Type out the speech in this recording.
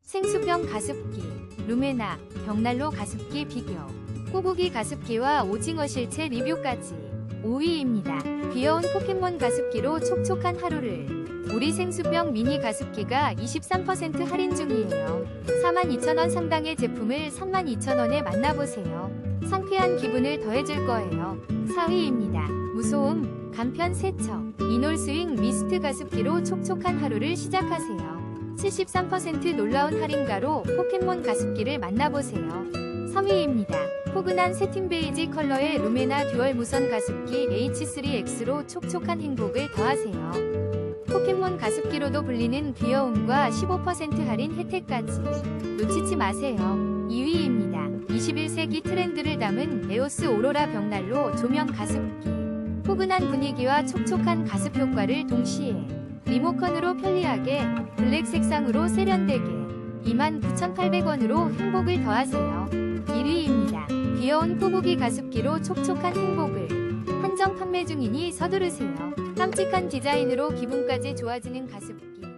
생수병 가습기, 루메나, 벽난로 가습기 비교, 꼬부기 가습기와 오징어 실체 리뷰까지. 5위입니다. 귀여운 포켓몬 가습기로 촉촉한 하루를. 우리 생수병 미니 가습기가 23% 할인 중이에요. 42,000원 상당의 제품을 32,000원에 만나보세요. 상쾌한 기분을 더해줄 거예요. 4위입니다. 무소음, 간편 세척, 이놀스윙 미스트 가습기로 촉촉한 하루를 시작하세요. 73% 놀라운 할인가로 포켓몬 가습기를 만나보세요. 3위입니다. 포근한 세틴 베이지 컬러의 루메나 듀얼 무선 가습기 H3X로 촉촉한 행복을 더하세요. 포켓몬 가습기로도 불리는 귀여움과 15% 할인 혜택까지 놓치지 마세요. 2위입니다. 21세기 트렌드를 담은 에오스 오로라 벽난로 조명 가습기. 포근한 분위기와 촉촉한 가습 효과를 동시에 리모컨으로 편리하게 블랙 색상으로 세련되게 29,800원으로 행복을 더하세요. 1위입니다. 귀여운 꼬부기 가습기로 촉촉한 행복을. 한정 판매 중이니 서두르세요. 깜찍한 디자인으로 기분까지 좋아지는 가습기.